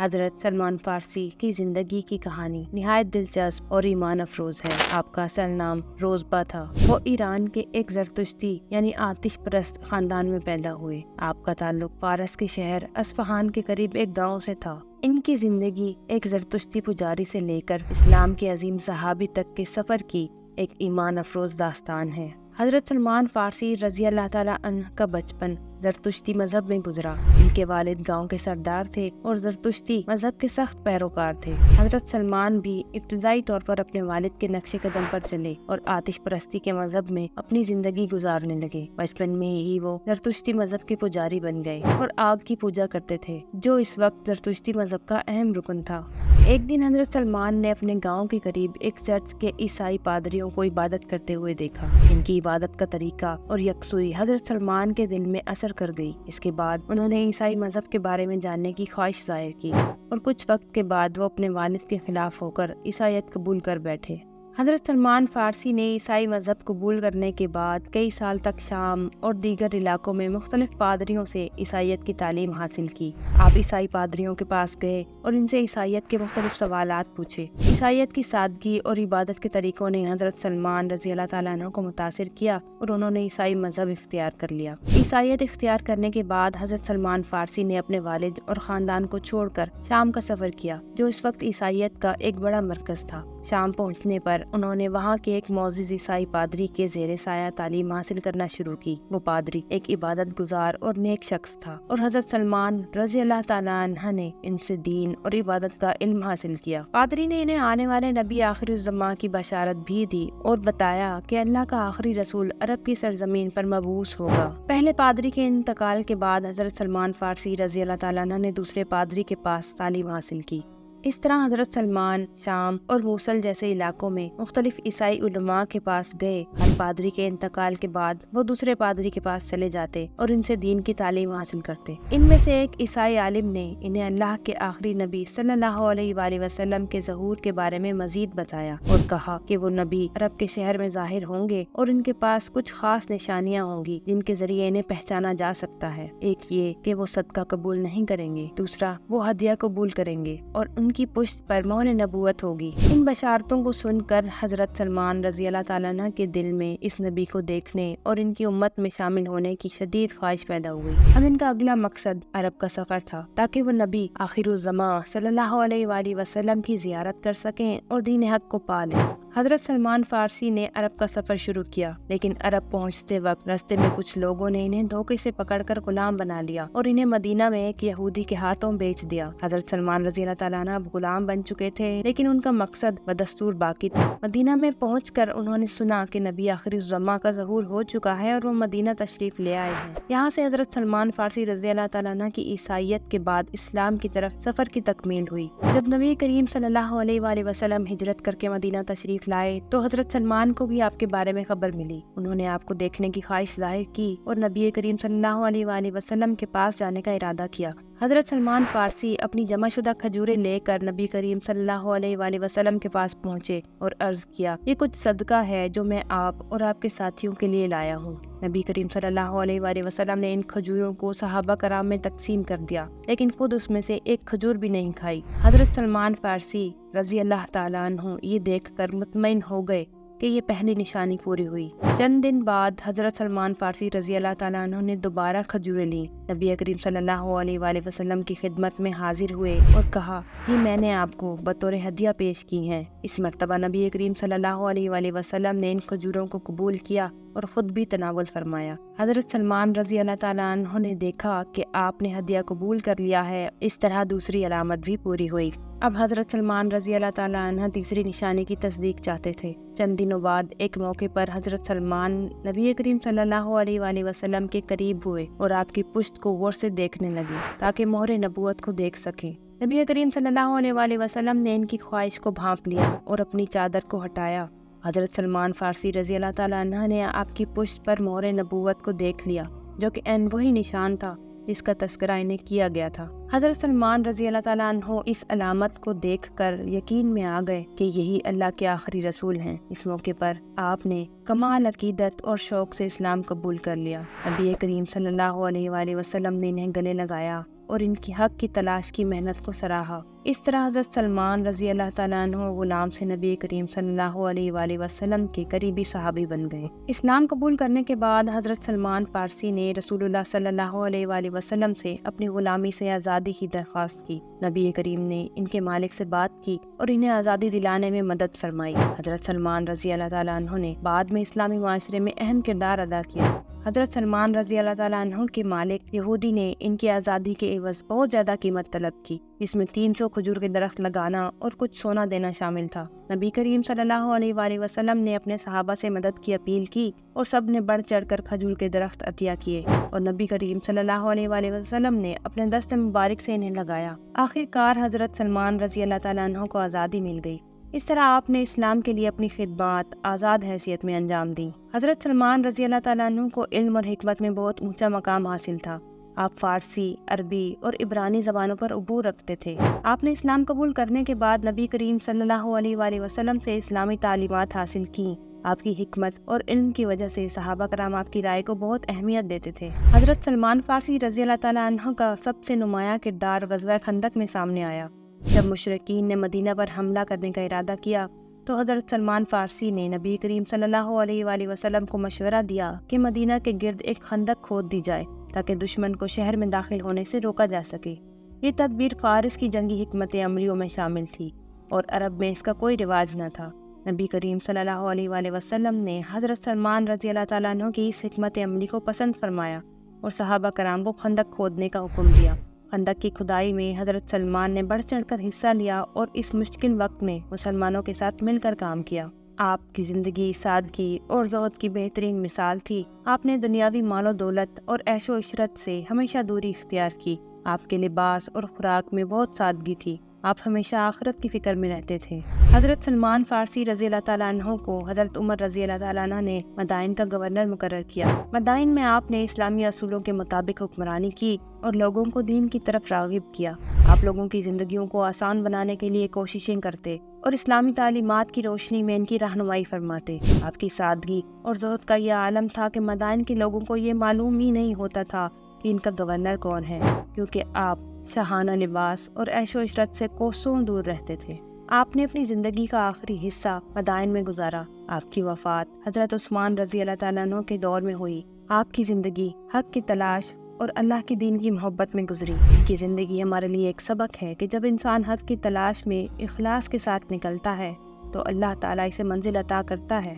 حضرت سلمان فارسی کی زندگی کی کہانی نہایت دلچسپ اور ایمان افروز ہے۔ آپ کا اصل نام روزبہ تھا۔ وہ ایران کے ایک زرتشتی یعنی آتش پرست خاندان میں پیدا ہوئے۔ آپ کا تعلق فارس کے شہر اصفہان کے قریب ایک گاؤں سے تھا۔ ان کی زندگی ایک زرتشتی پجاری سے لے کر اسلام کے عظیم صحابی تک کے سفر کی ایک ایمان افروز داستان ہے۔ حضرت سلمان فارسی رضی اللہ تعالیٰ عنہ کا بچپن زرتشتی مذہب میں گزرا۔ ان کے والد گاؤں کے سردار تھے اور زرتشتی مذہب کے سخت پیروکار تھے۔ حضرت سلمان بھی ابتدائی طور پر اپنے والد کے نقش قدم پر چلے اور آتش پرستی کے مذہب میں اپنی زندگی گزارنے لگے۔ بچپن میں ہی وہ زرتشتی مذہب کے پجاری بن گئے اور آگ کی پوجا کرتے تھے، جو اس وقت زرتشتی مذہب کا اہم رکن تھا۔ ایک دن حضرت سلمان نے اپنے گاؤں کے قریب ایک چرچ کے عیسائی پادریوں کو عبادت کرتے ہوئے دیکھا۔ ان کی عبادت کا طریقہ اور یکسوئی حضرت سلمان کے دل میں اثر کر گئی۔ اس کے بعد انہوں نے عیسائی مذہب کے بارے میں جاننے کی خواہش ظاہر کی اور کچھ وقت کے بعد وہ اپنے والد کے خلاف ہو کر عیسائیت قبول کر بیٹھے۔ حضرت سلمان فارسی نے عیسائی مذہب قبول کرنے کے بعد کئی سال تک شام اور دیگر علاقوں میں مختلف پادریوں سے عیسائیت کی تعلیم حاصل کی۔ آپ عیسائی پادریوں کے پاس گئے اور ان سے عیسائیت کے مختلف سوالات پوچھے۔ عیسائیت کی سادگی اور عبادت کے طریقوں نے حضرت سلمان رضی اللہ تعالیٰ عنہ کو متاثر کیا اور انہوں نے عیسائی مذہب اختیار کر لیا۔ عیسائیت اختیار کرنے کے بعد حضرت سلمان فارسی نے اپنے والد اور خاندان کو چھوڑ کر شام کا سفر کیا، جو اس وقت عیسائیت کا ایک بڑا مرکز تھا۔ شام پہنچنے پر انہوں نے وہاں کے ایک معزز عیسائی پادری کے زیر سایہ تعلیم حاصل کرنا شروع کی۔ وہ پادری ایک عبادت گزار اور نیک شخص تھا اور حضرت سلمان رضی اللہ تعالیٰ عنہ نے ان سے دین اور عبادت کا علم حاصل کیا۔ پادری نے انہیں آنے والے نبی آخر الزماں کی بشارت بھی دی اور بتایا کہ اللہ کا آخری رسول عرب کی سرزمین پر مبعوث ہوگا۔ پہلے پادری کے انتقال کے بعد حضرت سلمان فارسی رضی اللہ تعالیٰ عنہ نے دوسرے پادری کے پاس تعلیم حاصل کی۔ اس طرح حضرت سلمان شام اور موصل جیسے علاقوں میں مختلف عیسائی علماء کے پاس گئے۔ ہر پادری کے انتقال کے بعد وہ دوسرے پادری کے پاس چلے جاتے اور ان سے دین کی تعلیم حاصل کرتے۔ ان میں سے ایک عیسائی عالم نے انہیں اللہ کے آخری نبی صلی اللہ علیہ وآلہ وسلم کے ظہور کے بارے میں مزید بتایا اور کہا کہ وہ نبی عرب کے شہر میں ظاہر ہوں گے اور ان کے پاس کچھ خاص نشانیاں ہوں گی جن کے ذریعے انہیں پہچانا جا سکتا ہے۔ ایک یہ کہ وہ صدقہ قبول نہیں کریں گے، دوسرا وہ ہدیہ قبول کریں گے اور ان کی پشت پر مہر نبوت ہوگی۔ ان بشارتوں کو سن کر حضرت سلمان رضی اللہ تعالیٰ عنہ کے دل میں اس نبی کو دیکھنے اور ان کی امت میں شامل ہونے کی شدید خواہش پیدا ہوئی۔ اب ان کا اگلا مقصد عرب کا سفر تھا تاکہ وہ نبی آخر الزماں صلی اللہ علیہ وآلہ وسلم کی زیارت کر سکیں اور دین حق کو پا لیں۔ حضرت سلمان فارسی نے عرب کا سفر شروع کیا، لیکن عرب پہنچتے وقت راستے میں کچھ لوگوں نے انہیں دھوکے سے پکڑ کر غلام بنا لیا اور انہیں مدینہ میں ایک یہودی کے ہاتھوں بیچ دیا۔ حضرت سلمان رضی اللہ تعالیٰ عنہ غلام بن چکے تھے، لیکن ان کا مقصد بدستور باقی تھا۔ مدینہ میں پہنچ کر انہوں نے سنا کہ نبی آخر الزماں کا ظہور ہو چکا ہے اور وہ مدینہ تشریف لے آئے ہیں۔ یہاں سے حضرت سلمان فارسی رضی اللہ تعالیٰ عنہ کی عیسائیت کے بعد اسلام کی طرف سفر کی تکمیل ہوئی۔ جب نبی کریم صلی اللہ علیہ وآلہ وسلم ہجرت کر کے مدینہ تشریف لائے تو حضرت سلمان کو بھی آپ کے بارے میں خبر ملی۔ انہوں نے آپ کو دیکھنے کی خواہش ظاہر کی اور نبی کریم صلی اللہ علیہ وآلہ وسلم کے پاس جانے کا ارادہ کیا۔ حضرت سلمان فارسی اپنی جمع شدہ کھجوریں لے کر نبی کریم صلی اللہ علیہ وآلہ وسلم کے پاس پہنچے اور عرض کیا، یہ کچھ صدقہ ہے جو میں آپ اور آپ کے ساتھیوں کے لیے لایا ہوں۔ نبی کریم صلی اللہ علیہ وآلہ وسلم نے ان کھجوروں کو صحابہ کرام میں تقسیم کر دیا، لیکن خود اس میں سے ایک کھجور بھی نہیں کھائی۔ حضرت سلمان فارسی رضی اللہ تعالیٰ عنہ یہ دیکھ کر مطمئن ہو گئے کہ یہ پہلی نشانی پوری ہوئی۔ چند دن بعد حضرت سلمان فارسی رضی اللہ تعالیٰ عنہ نے دوبارہ کھجوریں لیں، نبی کریم صلی اللہ علیہ وآلہ وسلم کی خدمت میں حاضر ہوئے اور کہا، یہ میں نے آپ کو بطور ہدیہ پیش کی ہیں۔ اس مرتبہ نبی کریم صلی اللہ علیہ وآلہ وسلم نے ان کھجوروں کو قبول کیا اور خود بھی تناول فرمایا۔ حضرت سلمان رضی اللہ تعالیٰ عنہ نے دیکھا کہ آپ نے ہدیہ قبول کر لیا ہے، اس طرح دوسری علامت بھی پوری ہوئی۔ اب حضرت سلمان رضی اللہ تعالیٰ عنہ تیسری نشانی کی تصدیق چاہتے تھے۔ چند دنوں بعد ایک موقع پر حضرت سلمان نبی کریم صلی اللہ علیہ وآلہ وسلم کے قریب ہوئے اور آپ کی پشت کو غور سے دیکھنے لگے تاکہ مہر نبوت کو دیکھ سکیں۔ نبی کریم صلی اللہ علیہ وآلہ وسلم نے ان کی خواہش کو بھانپ لیا اور اپنی چادر کو ہٹایا۔ حضرت سلمان فارسی رضی اللہ تعالیٰ عنہ نے آپ کی پشت پر مہر نبوت کو دیکھ لیا، جو کہ عین وہی نشان تھا جس کا تذکرہ انہیں کیا گیا تھا۔ حضرت سلمان رضی اللہ تعالیٰ عنہ اس علامت کو دیکھ کر یقین میں آ گئے کہ یہی اللہ کے آخری رسول ہیں۔ اس موقع پر آپ نے کمال عقیدت اور شوق سے اسلام قبول کر لیا۔ نبی کریم صلی اللہ علیہ وآلہ وسلم نے انہیں گلے لگایا اور ان کی حق کی تلاش کی محنت کو سراہا۔ اس طرح حضرت سلمان رضی اللہ تعالیٰ عنہ غلام سے نبی کریم صلی اللہ علیہ وآلہ وسلم کے قریبی صحابی بن گئے۔ اسلام قبول کرنے کے بعد حضرت سلمان فارسی نے رسول اللہ صلی اللہ علیہ وآلہ وسلم سے اپنی غلامی سے آزادی کی درخواست کی۔ نبی کریم نے ان کے مالک سے بات کی اور انہیں آزادی دلانے میں مدد فرمائی۔ حضرت سلمان رضی اللہ تعالیٰ عنہ نے بعد میں اسلامی معاشرے میں اہم کردار ادا کیا۔ حضرت سلمان رضی اللہ تعالیٰ عنہ کے مالک یہودی نے ان کی آزادی کے عوض بہت زیادہ قیمت طلب کی، جس میں 300 کھجور کے درخت لگانا اور کچھ سونا دینا شامل تھا۔ نبی کریم صلی اللہ علیہ وآلہ وسلم نے اپنے صحابہ سے مدد کی اپیل کی اور سب نے بڑھ چڑھ کر کھجور کے درخت عطیہ کیے، اور نبی کریم صلی اللہ علیہ وآلہ وسلم نے اپنے دست مبارک سے انہیں لگایا۔ آخر کار حضرت سلمان رضی اللہ تعالیٰ عنہ کو آزادی مل گئی۔ اس طرح آپ نے اسلام کے لیے اپنی خدمات آزاد حیثیت میں انجام دی۔ حضرت سلمان رضی اللہ تعالیٰ عنہ کو علم اور حکمت میں بہت اونچا مقام حاصل تھا۔ آپ فارسی، عربی اور عبرانی زبانوں پر عبور رکھتے تھے۔ آپ نے اسلام قبول کرنے کے بعد نبی کریم صلی اللہ علیہ وآلہ وسلم سے اسلامی تعلیمات حاصل کیں۔ آپ کی حکمت اور علم کی وجہ سے صحابہ کرام آپ کی رائے کو بہت اہمیت دیتے تھے۔ حضرت سلمان فارسی رضی اللہ تعالیٰ عنہ کا سب سے نمایاں کردار غزوہ خندق میں سامنے آیا۔ جب مشرکین نے مدینہ پر حملہ کرنے کا ارادہ کیا تو حضرت سلمان فارسی نے نبی کریم صلی اللہ علیہ وآلہ وسلم کو مشورہ دیا کہ مدینہ کے گرد ایک خندق کھود دی جائے تاکہ دشمن کو شہر میں داخل ہونے سے روکا جا سکے۔ یہ تدبیر فارس کی جنگی حکمت عملیوں میں شامل تھی اور عرب میں اس کا کوئی رواج نہ تھا۔ نبی کریم صلی اللہ علیہ وآلہ وسلم نے حضرت سلمان رضی اللہ تعالیٰ عنہ کی اس حکمت عملی کو پسند فرمایا اور صحابہ کرام کو خندق کھودنے کا حکم دیا۔ خندق کی کھدائی میں حضرت سلمان نے بڑھ چڑھ کر حصہ لیا اور اس مشکل وقت میں مسلمانوں کے ساتھ مل کر کام کیا۔ آپ کی زندگی سادگی اور زہد کی بہترین مثال تھی۔ آپ نے دنیاوی مال و دولت اور عیش و عشرت سے ہمیشہ دوری اختیار کی۔ آپ کے لباس اور خوراک میں بہت سادگی تھی۔ آپ ہمیشہ آخرت کی فکر میں رہتے تھے۔ حضرت سلمان فارسی رضی اللہ تعالیٰ عنہ کو حضرت عمر رضی اللہ تعالیٰ عنہ نے مدائن کا گورنر مقرر کیا۔ مدائن میں آپ نے اسلامی اصولوں کے مطابق حکمرانی کی اور لوگوں کو دین کی طرف راغب کیا۔ آپ لوگوں کی زندگیوں کو آسان بنانے کے لیے کوششیں کرتے اور اسلامی تعلیمات کی روشنی میں ان کی رہنمائی فرماتے۔ آپ کی سادگی اور زہد کا یہ عالم تھا کہ مدائن کے لوگوں کو یہ معلوم ہی نہیں ہوتا تھا کہ ان کا گورنر کون ہے، کیونکہ آپ شاہانہ لباس اور عیش و عشرت سے کوسوں دور رہتے تھے۔ آپ نے اپنی زندگی کا آخری حصہ مدائن میں گزارا۔ آپ کی وفات حضرت عثمان رضی اللہ تعالیٰ عنہ کے دور میں ہوئی۔ آپ کی زندگی حق کی تلاش اور اللہ کے دین کی محبت میں گزری۔ ان کی زندگی ہمارے لیے ایک سبق ہے کہ جب انسان حق کی تلاش میں اخلاص کے ساتھ نکلتا ہے تو اللہ تعالیٰ اسے منزل عطا کرتا ہے۔